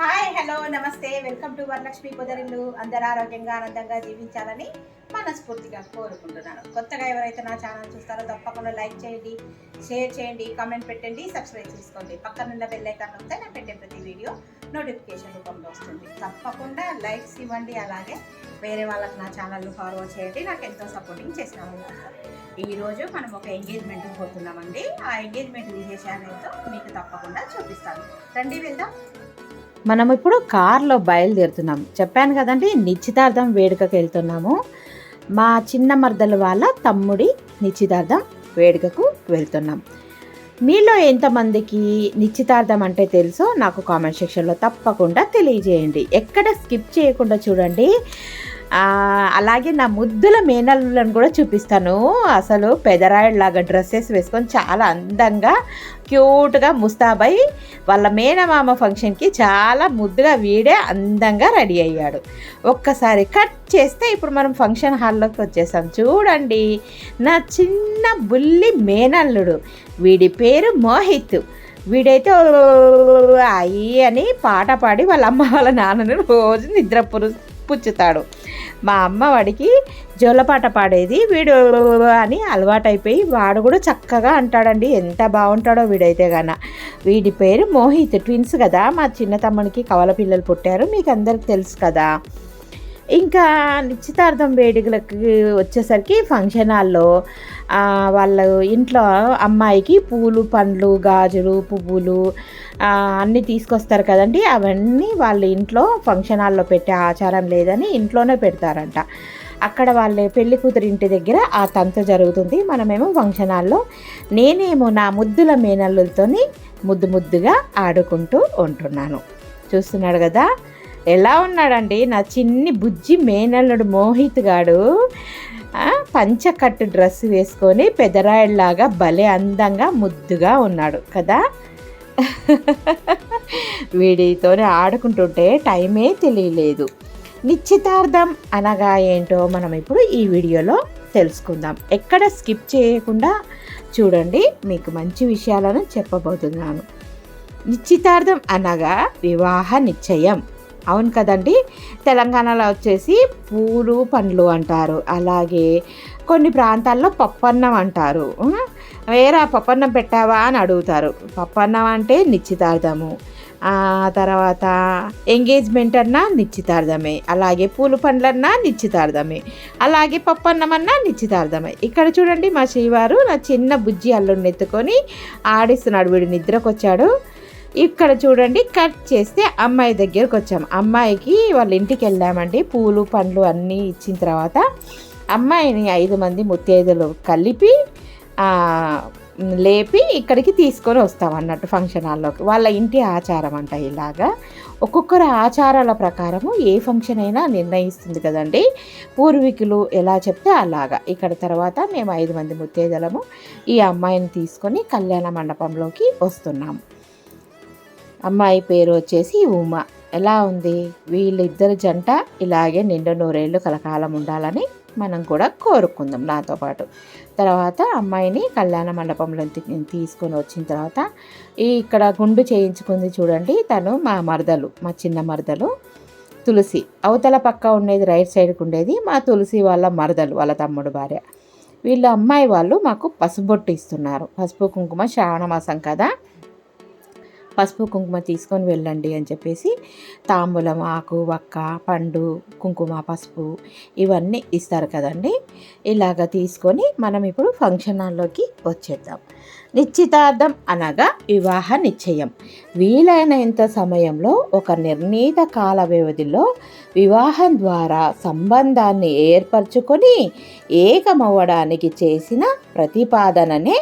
Hi hello నమస్తే welcome to Varalakshmi పొదరిల్లు. అందరూ ఆరోగ్యంగా ఆనందంగా జీవించాలని మనస్ఫూర్తిగా కోరుకుంటున్నాను. కొత్తగా ఎవరైతే నా ఛానల్ చూస్తారో తప్పకుండా లైక్ చేయండి, షేర్ చేయండి, కామెంట్ పెట్టండి, సబ్స్క్రైబ్ చేసుకోండి. పక్కనున్న బెల్ ఐకాన్ వస్తే నేను పెట్టే ప్రతి వీడియో నోటిఫికేషన్ రూపంలో వస్తుంది. తప్పకుండా లైక్స్ ఇవ్వండి, అలాగే వేరే వాళ్ళకి నా ఛానల్ని ఫార్వర్డ్ చేయండి. నాకు ఎంతో సపోర్టింగ్ చేసిన వాళ్ళు. ఈరోజు మనం ఒక ఎంగేజ్మెంట్కి పోతున్నామండి. ఆ ఎంగేజ్మెంట్ విశేషాలు ఏంటో మీకు తప్పకుండా చూపిస్తాను. రండి వెళ్దాం. మనం ఇప్పుడు కార్లో బయలుదేరుతున్నాం. చెప్పాను కదండి, నిశ్చితార్థం వేడుకకి వెళ్తున్నాము. మా చిన్న మర్దలు వాళ్ళ తమ్ముడి నిశ్చితార్థం వేడుకకు వెళ్తున్నాం. మీలో ఎంతమందికి నిశ్చితార్థం అంటే తెలుసో నాకు కామెంట్ సెక్షన్లో తప్పకుండా తెలియజేయండి. ఎక్కడ స్కిప్ చేయకుండా చూడండి. అలాగే నా ముద్దుల మేనల్లులను కూడా చూపిస్తాను. అసలు పెదరాయిలాగా డ్రెస్సెస్ వేసుకొని చాలా అందంగా క్యూట్గా ముస్తాబై వాళ్ళ మేనమామ ఫంక్షన్కి చాలా ముద్దుగా వీడే అందంగా రెడీ అయ్యాడు. ఒక్కసారి కట్ చేస్తే ఇప్పుడు మనం ఫంక్షన్ హాల్లోకి వచ్చేసాం. చూడండి, నా చిన్న బుల్లి మేనల్లుడు. వీడి పేరు మోహిత్. వీడైతే అయ్యి అని పాట పాడి వాళ్ళ అమ్మ వాళ్ళ నాన్నను రోజు నిద్ర పుచ్చుతాడు. మా అమ్మ వాడికి జోలపాట పాడేది, వీడు అని అలవాటైపోయి వాడు కూడా చక్కగా అంటాడండి. ఎంత బాగుంటాడో వీడైతే గాన. వీడి పేరు మోహిత్. ట్విన్స్ కదా, మా చిన్న తమ్మునికి కవల పిల్లలు పుట్టారు, మీకు అందరికి తెలుసు కదా. ఇంకా నిశ్చితార్థం వేడుకలకి వచ్చేసరికి ఫంక్షన్ హాల్లో వాళ్ళ ఇంట్లో అమ్మాయికి పూలు, పండ్లు, గాజులు, పువ్వులు అన్నీ తీసుకొస్తారు కదండి. అవన్నీ వాళ్ళ ఇంట్లో ఫంక్షన్ హాల్లో పెట్టే ఆచారం లేదని ఇంట్లోనే పెడతారంట. అక్కడ వాళ్ళ పెళ్లి కూతురు ఇంటి దగ్గర ఆ తంతు జరుగుతుంది. మనమేమో ఫంక్షన్ హాల్లో నేనేమో నా ముద్దుల మేనల్లులతోని ముద్దుగా ఆడుకుంటూ ఉంటున్నాను. చూస్తున్నాడు కదా ఎలా ఉన్నాడండి నా చిన్ని బుజ్జి మేనల్లుడు మోహిత్ గాడు. పంచకట్టు డ్రెస్ వేసుకొని పెదరాయిల్లాగా భలే అందంగా ముద్దుగా ఉన్నాడు కదా. వీడితోనే ఆడుకుంటుంటే టైమే తెలియలేదు. నిశ్చితార్థం అనగా ఏంటో మనం ఇప్పుడు ఈ వీడియోలో తెలుసుకుందాం. ఎక్కడ స్కిప్ చేయకుండా చూడండి, మీకు మంచి విషయాలను చెప్పబోతున్నాను. నిశ్చితార్థం అనగా వివాహ నిశ్చయం. అవును కదండి. తెలంగాణలో వచ్చేసి పూలు పండ్లు అంటారు. అలాగే కొన్ని ప్రాంతాల్లో పప్పన్నం అంటారు. వేరే పప్పన్నం పెట్టావా అని అడుగుతారు. పప్పన్నం అంటే నిశ్చితార్థము. తర్వాత ఎంగేజ్మెంట్ అన్నా నిశ్చితార్థమే, అలాగే పూలు పండ్లన్నా నిశ్చితార్థమే, అలాగే పప్పన్నం అన్నా నిశ్చితార్థమే. ఇక్కడ చూడండి, మా శ్రీవారు నా చిన్న బుజ్జి అల్లుడిని ఎత్తుకొని ఆడిస్తున్నాడు. వీడు నిద్రకు వచ్చాడు. ఇక్కడ చూడండి, కట్ చేస్తే అమ్మాయి దగ్గరకు వచ్చాము. అమ్మాయికి వాళ్ళ ఇంటికి వెళ్ళామండి. పూలు పండ్లు అన్నీ ఇచ్చిన తర్వాత అమ్మాయిని 5 మంది ముత్తైదులు కలిపి లేపి ఇక్కడికి తీసుకొని వస్తామన్నట్టు ఫంక్షన్ హాల్లోకి. వాళ్ళ ఇంటి ఆచారం అంట. ఇలాగా ఒక్కొక్కరి ఆచారాల ప్రకారము ఏ ఫంక్షన్ అయినా నిర్ణయిస్తుంది కదండి. పూర్వీకులు ఎలా చెప్తే అలాగా. ఇక్కడ తర్వాత మేము 5 మంది ముత్తైదులము ఈ అమ్మాయిని తీసుకొని కళ్యాణ మండపంలోకి వస్తున్నాము. అమ్మాయి పేరు వచ్చేసి ఉమా. ఎలా ఉంది వీళ్ళిద్దరు జంట ఇలాగే నిండు నూరేళ్ళు కలకాలం ఉండాలని మనం కూడా కోరుకుందాం నాతో పాటు. తర్వాత అమ్మాయిని కళ్యాణ మండపంలో తీసుకొని వచ్చిన తర్వాత ఇక్కడ గుండు చేయించుకుంది చూడండి. తను మా మరదలు, మా చిన్న మరదలు తులసి. అవతల పక్క ఉండేది రైట్ సైడ్కి ఉండేది మా తులసి వాళ్ళ మరదలు, వాళ్ళ తమ్ముడు భార్య. వీళ్ళ అమ్మాయి వాళ్ళు మాకు పసుబొట్టు ఇస్తున్నారు. పసుపు కుంకుమ శ్రావణ మాసం కదా, పసుపు కుంకుమ తీసుకొని వెళ్ళండి అని చెప్పేసి తాంబూలం, ఆకు, వక్క, పండు, కుంకుమ, పసుపు ఇవన్నీ ఇస్తారు కదండి. ఇలాగ తీసుకొని మనం ఇప్పుడు ఫంక్షన్ హాల్లోకి వచ్చేద్దాం. నిశ్చితార్థం అనగా వివాహ నిశ్చయం. వీలైనంత సమయంలో ఒక నిర్ణీత కాల వ్యవధిలో వివాహం ద్వారా సంబంధాన్ని ఏర్పరచుకొని ఏకమవ్వడానికి చేసిన ప్రతిపాదననే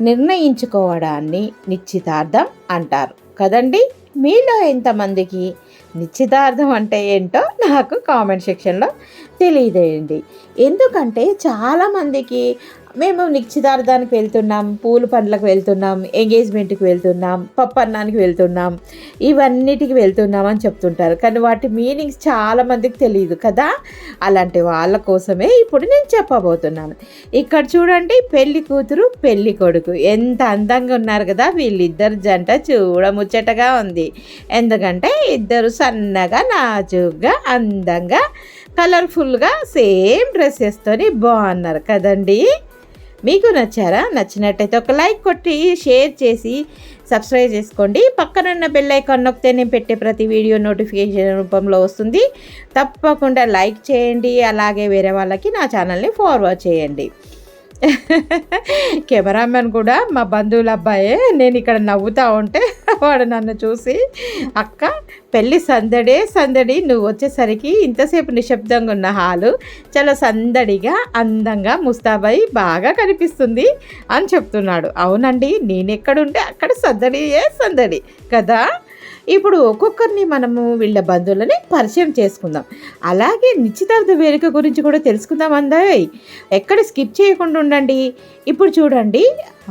నిర్ణయించుకోవడాన్ని నిశ్చితార్థం అంటారు కదండి. మీలో ఎంతమందికి నిశ్చితార్థం అంటే ఏంటో నాకు కామెంట్ సెక్షన్లో తెలియజేయండి. ఎందుకంటే చాలామందికి మేము నిశ్చితార్థానికి వెళ్తున్నాం, పూల పండ్లకు వెళ్తున్నాం, ఎంగేజ్మెంట్కి వెళ్తున్నాం, పప్పన్నానికి వెళ్తున్నాం, ఇవన్నిటికి వెళ్తున్నాం అని చెప్తుంటారు. కానీ వాటి మీనింగ్స్ చాలామందికి తెలియదు కదా. అలాంటి వాళ్ళ కోసమే ఇప్పుడు నేను చెప్పబోతున్నాను. ఇక్కడ చూడండి, పెళ్లి కూతురు పెళ్లి కొడుకు ఎంత అందంగా ఉన్నారు కదా. వీళ్ళిద్దరు జంట చూడముచ్చటగా ఉంది. ఎందుకంటే ఇద్దరు సన్నగా, నాజుగ్గా, అందంగా, కలర్ఫుల్గా సేమ్ డ్రెస్ వేసుకొని బాగున్నారు కదండి. మీకు నచ్చారా? నచ్చినట్టయితే ఒక లైక్ కొట్టి షేర్ చేసి సబ్స్క్రైబ్ చేసుకోండి. పక్కనున్న బెల్ ఐకాన్ నొక్కితే నేను పెట్టే ప్రతి వీడియో నోటిఫికేషన్ రూపంలో వస్తుంది. తప్పకుండా లైక్ చేయండి. అలాగే వేరే వాళ్ళకి నా ఛానల్ని ఫార్వర్డ్ చేయండి. కెమెరామెన్ కూడా మా బంధువుల అబ్బాయే. నేను ఇక్కడ నవ్వుతూ ఉంటే వాడు నన్ను చూసి, అక్క పెళ్ళి సందడే సందడి, నువ్వు వచ్చేసరికి ఇంతసేపు నిశ్శబ్దంగా ఉన్న హాలు చాలా సందడిగా, అందంగా, ముస్తాబై బాగా కనిపిస్తుంది అని చెప్తున్నాడు. అవునండి, నేనెక్కడుంటే అక్కడ సందడియే సందడి కదా. ఇప్పుడు ఒక్కొక్కరిని మనము వీళ్ళ బంధువులని పరిచయం చేసుకుందాం. అలాగే నిశ్చితార్థ వేడుక గురించి కూడా తెలుసుకుందాం. అందాయి ఎక్కడ స్కిప్ చేయకుండా ఉండండి. ఇప్పుడు చూడండి,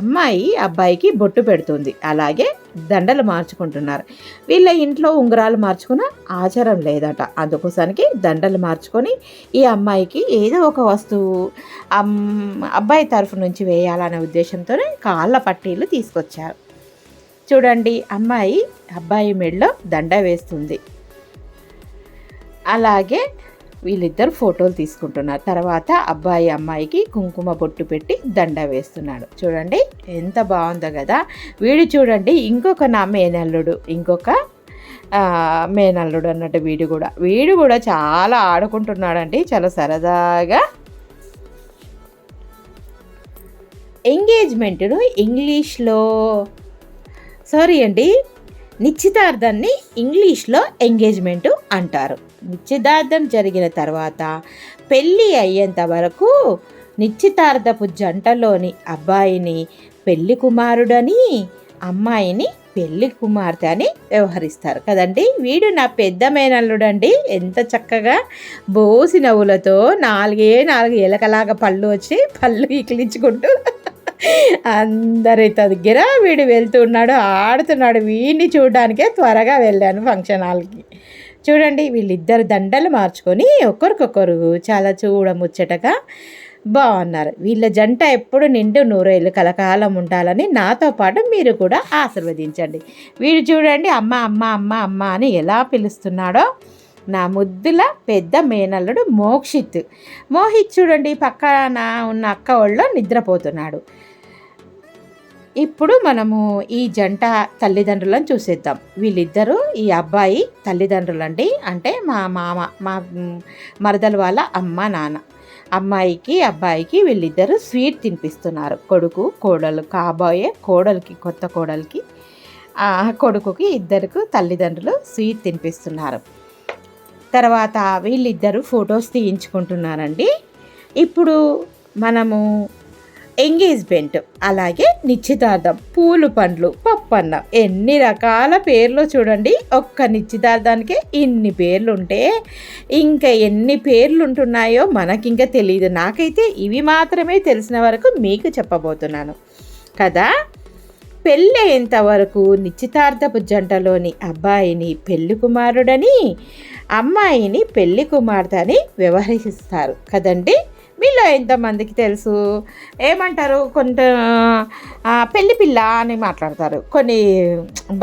అమ్మాయి అబ్బాయికి బొట్టు పెడుతుంది, అలాగే దండలు మార్చుకుంటున్నారు. వీళ్ళ ఇంట్లో ఉంగరాలు మార్చుకున్న ఆచారం లేదట. అందుకోసానికి దండలు మార్చుకొని ఈ అమ్మాయికి ఏదో ఒక వస్తువు అబ్బాయి తరఫు నుంచి వేయాలనే ఉద్దేశంతోనే కాళ్ళ పట్టీలు తీసుకొచ్చారు. చూడండి, అమ్మాయి అబ్బాయి మెడలో దండ వేస్తుంది. అలాగే వీళ్ళిద్దరు ఫోటోలు తీసుకుంటున్నారు. తర్వాత అబ్బాయి అమ్మాయికి కుంకుమ బొట్టు పెట్టి దండ వేస్తున్నాడు. చూడండి ఎంత బాగుందో కదా. వీడు చూడండి, ఇంకొక నా మేనల్లుడు, ఇంకొక మేనల్లుడు అన్నట్టు వీడు కూడా చాలా ఆడుకుంటున్నాడండి, చాలా సరదాగా. ఎంగేజ్మెంట్ను ఇంగ్లీష్లో నిశ్చితార్థాన్ని ఇంగ్లీష్లో ఎంగేజ్మెంటు అంటారు. నిశ్చితార్థం జరిగిన తర్వాత పెళ్ళి అయ్యేంత వరకు నిశ్చితార్థపు జంటలోని అబ్బాయిని పెళ్లి కుమారుడని, అమ్మాయిని పెళ్లి కుమార్తె అని వ్యవహరిస్తారు కదండి. వీడు నా పెద్ద మేనల్లుడండి. ఎంత చక్కగా బోసి నవ్వులతో నాలుగు ఎలకలాగా పళ్ళు వచ్చి పళ్ళు ఇకిలించుకుంటూ అందరి దగ్గర వీడు వెళ్తున్నాడు, ఆడుతున్నాడు. వీడిని చూడడానికే త్వరగా వెళ్ళాను ఫంక్షన్ హాల్కి. చూడండి, వీళ్ళిద్దరు దండలు మార్చుకొని ఒకరికొకరు చాలా చూడముచ్చటగా బాగున్నారు. వీళ్ళ జంట ఎప్పుడు నిండు నూరేళ్ళు కలకాలం ఉండాలని నాతో పాటు మీరు కూడా ఆశీర్వదించండి. వీడు చూడండి, అమ్మ అమ్మ అమ్మ అమ్మ అని ఎలా పిలుస్తున్నాడో. నా ముద్దుల పెద్ద మేనల్లుడు మోహిత్ చూడండి, పక్కన ఉన్న అక్క ఒళ్ళో నిద్రపోతున్నాడు. ఇప్పుడు మనము ఈ జంట తల్లిదండ్రులను చూసేద్దాం. వీళ్ళిద్దరూ ఈ అబ్బాయి తల్లిదండ్రులండి. అంటే మా మరదలు వాళ్ళ అమ్మ నాన్న. అమ్మాయికి అబ్బాయికి వీళ్ళిద్దరూ స్వీట్ తినిపిస్తున్నారు. కొడుకు కోడలు, కాబోయే కోడలికి, కొత్త కోడలికి, కొడుకుకి ఇద్దరికి తల్లిదండ్రులు స్వీట్ తినిపిస్తున్నారు. తర్వాత వీళ్ళిద్దరూ ఫొటోస్ తీయించుకుంటున్నారండి. ఇప్పుడు మనము ఎంగేజ్మెంట్, అలాగే నిశ్చితార్థం, పూలు పండ్లు, పప్పన్న, ఎన్ని రకాల పేర్లు చూడండి. ఒక్క నిశ్చితార్థానికే ఇన్ని పేర్లు ఉంటే ఇంకా ఎన్ని పేర్లు ఉంటున్నాయో మనకింకా తెలియదు. నాకైతే ఇవి మాత్రమే తెలిసిన వరకు మీకు చెప్పబోతున్నాను కదా. పెళ్ళి అయ్యేంతవరకు నిశ్చితార్థపు జంటలోని అబ్బాయిని పెళ్లి కుమారుడని, అమ్మాయిని పెళ్లి కుమార్తె అని వ్యవహరిస్తారు కదండి. మీలో ఎంతమందికి తెలుసు? ఏమంటారు, కొంత పెళ్లి పిల్ల అని మాట్లాడతారు కొన్ని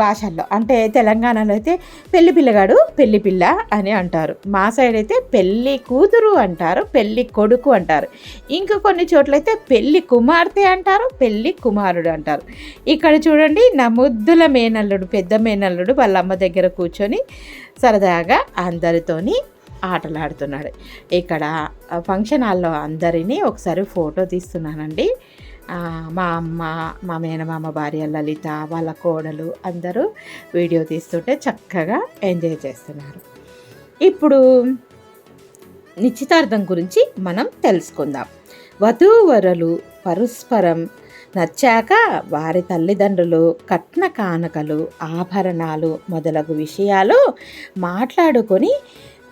భాషల్లో. అంటే తెలంగాణలో అయితే పెళ్లి పిల్లగాడు పెళ్లి పిల్ల అని అంటారు. మా సైడ్ అయితే పెళ్లి కూతురు అంటారు, పెళ్లి కొడుకు అంటారు. ఇంకా కొన్ని చోట్లయితే పెళ్లి కుమార్తె అంటారు, పెళ్లి కుమారుడు అంటారు. ఇక్కడ చూడండి, నా ముద్దుల మేనల్లుడు, పెద్ద మేనల్లుడు వాళ్ళ అమ్మ దగ్గర కూర్చొని సరదాగా అందరితోని ఆటలాడుతున్నాడు. ఇక్కడ ఫంక్షన్ హాల్లో అందరినీ ఒకసారి ఫోటో తీస్తున్నానండి. మా అమ్మ, మా మేనమామ భార్య లలిత, వాళ్ళ కోడలు అందరూ వీడియో తీస్తుంటే చక్కగా ఎంజాయ్ చేస్తున్నారు. ఇప్పుడు నిశ్చితార్థం గురించి మనం తెలుసుకుందాం. వధూవరులు పరస్పరం నచ్చాక వారి తల్లిదండ్రులు కట్న కానుకలు, ఆభరణాలు మొదలగు విషయాలు మాట్లాడుకొని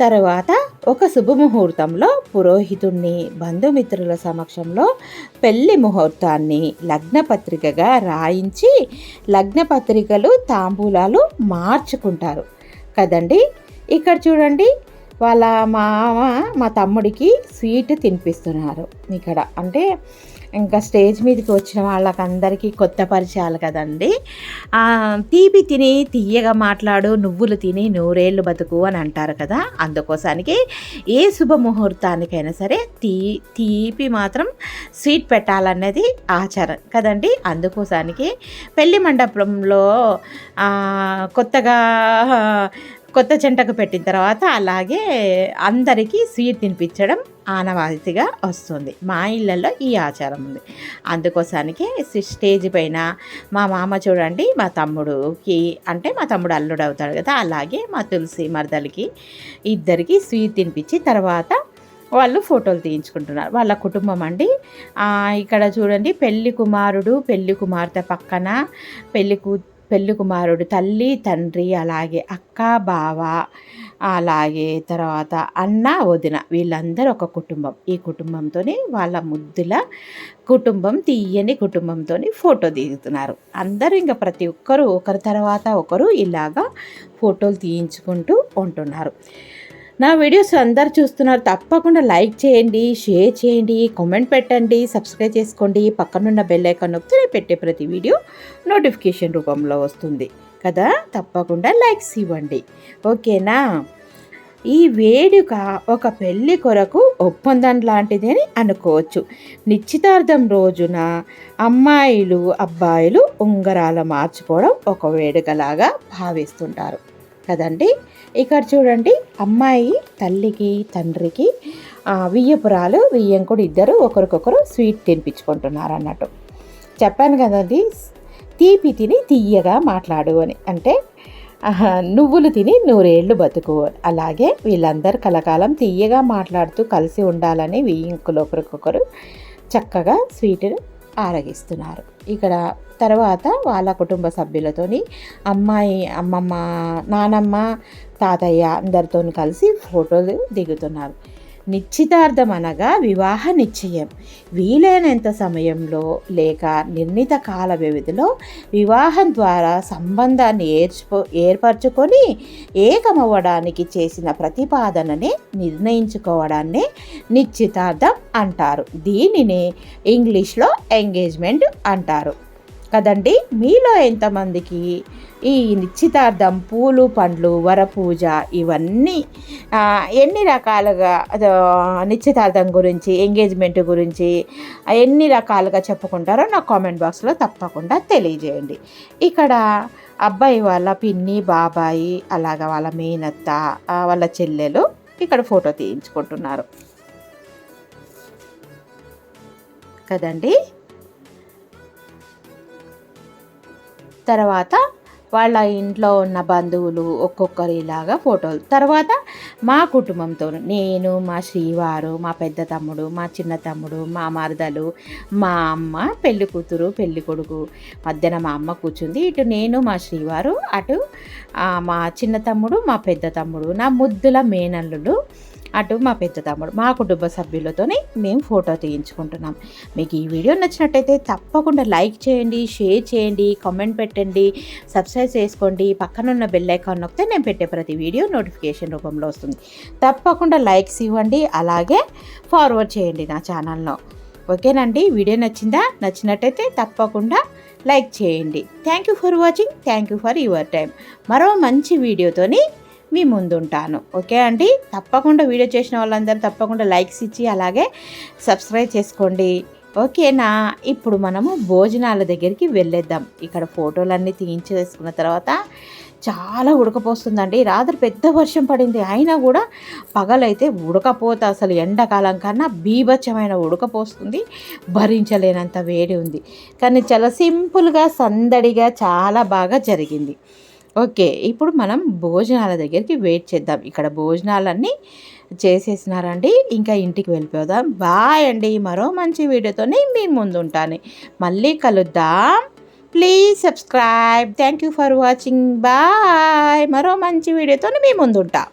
తర్వాత ఒక శుభముహూర్తంలో పురోహితుణ్ణి బంధుమిత్రుల సమక్షంలో పెళ్లి ముహూర్తాన్ని లగ్నపత్రికగా రాయించి లగ్నపత్రికలు తాంబూలాలు మార్చుకుంటారు కదండి. ఇక్కడ చూడండి, వాళ్ళ మామ మా తమ్ముడికి స్వీట్ తినిపిస్తున్నారు ఇక్కడ. అంటే ఇంకా స్టేజ్ మీదకి వచ్చిన వాళ్ళకందరికీ కొత్త పరిచయాలు కదండి. తీపి తిని తీయగా మాట్లాడు, నువ్వులు తిని నూరేళ్ళు బతుకు అని అంటారు కదా. అందుకోసానికి ఏ శుభముహూర్తానికైనా సరే తీపి మాత్రం స్వీట్ పెట్టాలన్నది ఆచారం కదండి. అందుకోసానికి పెళ్లి మండపంలో కొత్త జంటకు పెట్టిన తర్వాత అలాగే అందరికీ స్వీట్ తినిపించడం ఆనవాయితీగా వస్తుంది. మా ఇళ్ళల్లో ఈ ఆచారం ఉంది. అందుకోసానికి స్టేజ్ పైన మా మామ చూడండి, మా తమ్ముడుకి అంటే మా తమ్ముడు అల్లుడు అవుతాడు కదా, అలాగే మా తులసి మరదలికి ఇద్దరికి స్వీట్ తినిపించి తర్వాత వాళ్ళు ఫోటోలు తీయించుకుంటున్నారు. వాళ్ళ కుటుంబం అండి. ఇక్కడ చూడండి, పెళ్లి కుమారుడు పెళ్లి కుమార్తె పక్కన పెళ్లి కుమారుడు తల్లి తండ్రి, అలాగే అక్క బావ, అలాగే తర్వాత అన్న వదిన, వీళ్ళందరూ ఒక కుటుంబం. ఈ కుటుంబంతో వాళ్ళ ముద్దుల కుటుంబం, తీయని కుటుంబంతో ఫోటో దిగుతున్నారు. అందరూ ఇంకా ప్రతి ఒక్కరు ఒకరి తర్వాత ఒకరు ఇలాగా ఫోటోలు తీయించుకుంటూ ఉంటున్నారు. నా వీడియోస్ అందరు చూస్తున్నారు, తప్పకుండా లైక్ చేయండి, షేర్ చేయండి, కామెంట్ పెట్టండి, సబ్స్క్రైబ్ చేసుకోండి. పక్కనున్న బెల్ ఐకాన్ నొక్కితే నేను పెట్టే ప్రతి వీడియో నోటిఫికేషన్ రూపంలో వస్తుంది కదా. తప్పకుండా లైక్స్ ఇవ్వండి, ఓకేనా. ఈ వేడుక ఒక పెళ్లి కొరకు ఒప్పందం లాంటిది అని అనుకోవచ్చు. నిశ్చితార్థం రోజున అమ్మాయిలు అబ్బాయిలు ఉంగరాలు మార్చుకోవడం ఒక వేడుకలాగా భావిస్తుంటారు కదండి. ఇక్కడ చూడండి, అమ్మాయి తల్లికి తండ్రికి వియ్యపురాలు వియ్యంకుడు ఇద్దరు ఒకరికొకరు స్వీట్ తినిపించుకుంటున్నారు అన్నట్టు. చెప్పాను కదండి, తీపి తిని తీయగా మాట్లాడు అని. అంటే నువ్వులు తిని నూరేళ్ళు బతుకు. అలాగే వీళ్ళందరూ కలకాలం తీయగా మాట్లాడుతూ కలిసి ఉండాలని వియ్యంకులు ఒకరికొకరు చక్కగా స్వీట్ ఆరగిస్తున్నారు. ఇక్కడ తర్వాత వాళ్ళ కుటుంబ సభ్యులతోని అమ్మాయి అమ్మమ్మ, నానమ్మ, తాతయ్య అందరితో కలిసి ఫోటోలు దిగుతున్నారు. నిశ్చితార్థం అనగా వివాహ నిశ్చయం. వీలైనంత సమయంలో లేక నిర్ణీత కాల వ్యవధిలో వివాహం ద్వారా సంబంధాన్ని ఏర్పరచుకొని ఏకమవ్వడానికి చేసిన ప్రతిపాదనని నిర్ణయించుకోవడాన్ని నిశ్చితార్థం అంటారు. దీనిని ఇంగ్లీష్లో ఎంగేజ్మెంట్ అంటారు కదండి. మీలో ఎంతమందికి ఈ నిశ్చితార్థం, పూలు పండ్లు, వరపూజ ఇవన్నీ ఎన్ని రకాలుగా నిశ్చితార్థం గురించి, ఎంగేజ్మెంట్ గురించి ఎన్ని రకాలుగా చెప్పుకుంటారో నా కామెంట్ బాక్స్లో తప్పకుండా తెలియజేయండి. ఇక్కడ అబ్బాయి వాళ్ళ పిన్ని, బాబాయి, అలాగా వాళ్ళ మేనత్త, వాళ్ళ చెల్లెలు ఇక్కడ ఫోటో తీయించుకుంటున్నారు కదండి. తర్వాత వాళ్ళ ఇంట్లో ఉన్న బంధువులు ఒక్కొక్కరు ఇలాగా ఫోటోలు. తర్వాత మా కుటుంబంతో నేను, మా శ్రీవారు, మా పెద్ద తమ్ముడు, మా చిన్న తమ్ముడు, మా మరదలు, మా అమ్మ, పెళ్లి కూతురు పెళ్లి కొడుకు మధ్యన మా అమ్మ కూర్చుంది. ఇటు నేను, మా శ్రీవారు, అటు మా చిన్న తమ్ముడు, మా పెద్ద తమ్ముడు, నా ముద్దుల మేనల్లుడు, అటు మా పెద్ద తమ్ముడు, మా కుటుంబ సభ్యులతోని మేము ఫోటో తీయించుకుంటున్నాం. మీకు ఈ వీడియో నచ్చినట్టయితే తప్పకుండా లైక్ చేయండి, షేర్ చేయండి, కామెంట్ పెట్టండి, సబ్స్క్రైబ్ చేసుకోండి. పక్కనున్న బెల్ ఐకాన్ నొక్కితే నేను పెట్టే ప్రతి వీడియో నోటిఫికేషన్ రూపంలో వస్తుంది. తప్పకుండా లైక్స్ ఇవ్వండి, అలాగే ఫార్వర్డ్ చేయండి నా ఛానల్లో. ఓకేనండి. వీడియో నచ్చినట్టయితే తప్పకుండా లైక్ చేయండి. Thank you for watching. Thank you for your time. మరో మంచి వీడియోతోని మీ ముందుంటాను. ఓకే అండి. తప్పకుండా వీడియో చేసిన వాళ్ళందరూ తప్పకుండా లైక్స్ ఇచ్చి అలాగే సబ్స్క్రైబ్ చేసుకోండి. ఓకేనా. ఇప్పుడు మనము భోజనాల దగ్గరికి వెళ్ళేద్దాం. ఇక్కడ ఫోటోలన్నీ తీయించేసుకున్న తర్వాత చాలా ఉడకపోస్తుందండి. రాత్రి పెద్ద వర్షం పడింది, అయినా కూడా పగలైతే ఉడకపోత అసలు ఎండాకాలం కన్నా బీభత్సమైన ఉడకపోస్తుంది. భరించలేనంత వేడి ఉంది. కానీ చాలా సింపుల్గా సందడిగా చాలా బాగా జరిగింది. ఓకే, ఇప్పుడు మనం భోజనాల దగ్గరికి వెయిట్ చేద్దాం. ఇక్కడ భోజనాలన్నీ చేసేసినారండి. ఇంకా ఇంటికి వెళ్ళిపోదాం. బాయ్ అండి. మరో మంచి వీడియోతోనే మీ ముందు ఉంటాను. మళ్ళీ కలుద్దాం. Please subscribe. Thank you for watching. Bye. మరో మంచి వీడియోతో మీ ముందు ఉంటా.